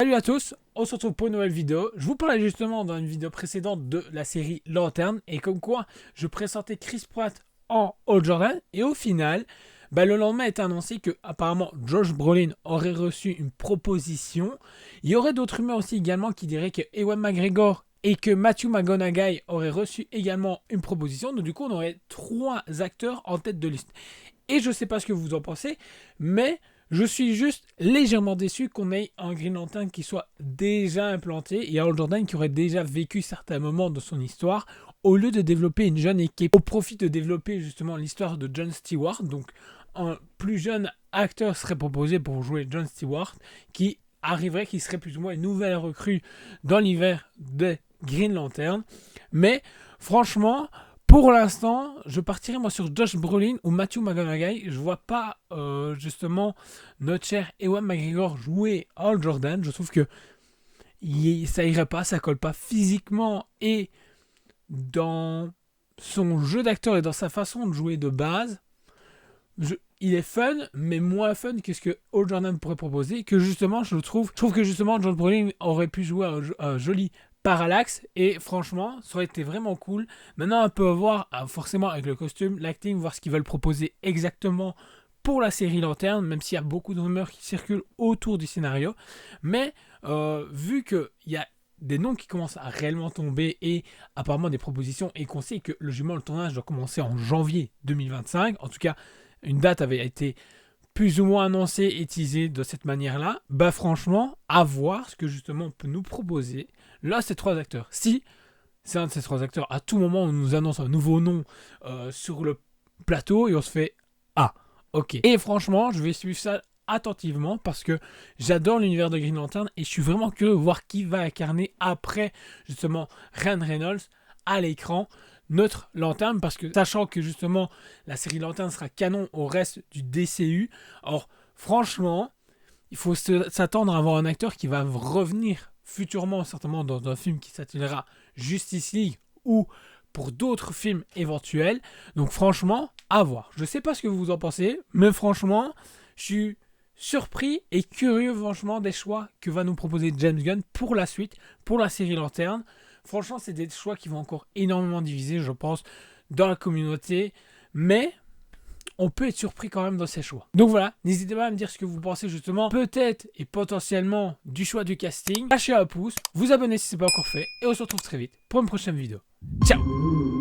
Salut à tous, on se retrouve pour une nouvelle vidéo. Je vous parlais justement dans une vidéo précédente de la série Lanterne et comme quoi je présentais Chris Pratt en Hal Jordan et au final, le lendemain est annoncé que apparemment Josh Brolin aurait reçu une proposition. Il y aurait d'autres rumeurs aussi également qui diraient que Ewan McGregor et que Matthew McConaughey auraient reçu également une proposition. Donc du coup on aurait 3 acteurs en tête de liste. Et je sais pas ce que vous en pensez, mais je suis juste légèrement déçu qu'on ait un Green Lantern qui soit déjà implanté et Hal Jordan qui aurait déjà vécu certains moments de son histoire au lieu de développer une jeune équipe au profit de développer justement l'histoire de John Stewart. Donc un plus jeune acteur serait proposé pour jouer John Stewart qui arriverait, qui serait plus ou moins une nouvelle recrue dans l'hiver des Green Lantern. Mais franchement, pour l'instant, je partirai moi sur Josh Brolin ou Matthew McConaughey. Je vois pas justement notre cher Ewan McGregor jouer Hal Jordan. Je trouve que ça irait pas, ça colle pas physiquement et dans son jeu d'acteur et dans sa façon de jouer de base. Il est fun, mais moins fun que ce que Hal Jordan pourrait proposer. Que justement, je trouve que justement Josh Brolin aurait pu jouer un joli parallaxe et franchement ça aurait été vraiment cool. Maintenant on peut voir forcément avec le costume, l'acting, voir ce qu'ils veulent proposer exactement pour la série Lanterne, même s'il y a beaucoup de rumeurs qui circulent autour du scénario, mais vu qu'il y a des noms qui commencent à réellement tomber et apparemment des propositions et qu'on sait que logiquement le tournage doit commencer en janvier 2025, en tout cas une date avait été plus ou moins annoncé et teasé de cette manière-là, franchement, à voir ce que justement on peut nous proposer. Là, ces 3 acteurs. Si c'est un de ces 3 acteurs, à tout moment, on nous annonce un nouveau nom sur le plateau et on se fait « Ah, ok ». Et franchement, je vais suivre ça attentivement parce que j'adore l'univers de Green Lantern et je suis vraiment curieux de voir qui va incarner après, justement, Ryan Reynolds à l'écran notre Lanterne, parce que sachant que justement la série Lanterne sera canon au reste du DCU, alors franchement il faut s'attendre à avoir un acteur qui va revenir futurement certainement dans un film qui s'appellera Justice League ou pour d'autres films éventuels. Donc franchement à voir. Je sais pas ce que vous en pensez, mais franchement je suis surpris et curieux franchement des choix que va nous proposer James Gunn pour la suite, pour la série Lanterne. Franchement, c'est des choix qui vont encore énormément diviser, je pense, dans la communauté. Mais on peut être surpris quand même dans ces choix. Donc voilà, n'hésitez pas à me dire ce que vous pensez justement, peut-être et potentiellement du choix du casting. Lâchez un pouce, vous abonnez si ce n'est pas encore fait, et on se retrouve très vite pour une prochaine vidéo. Ciao!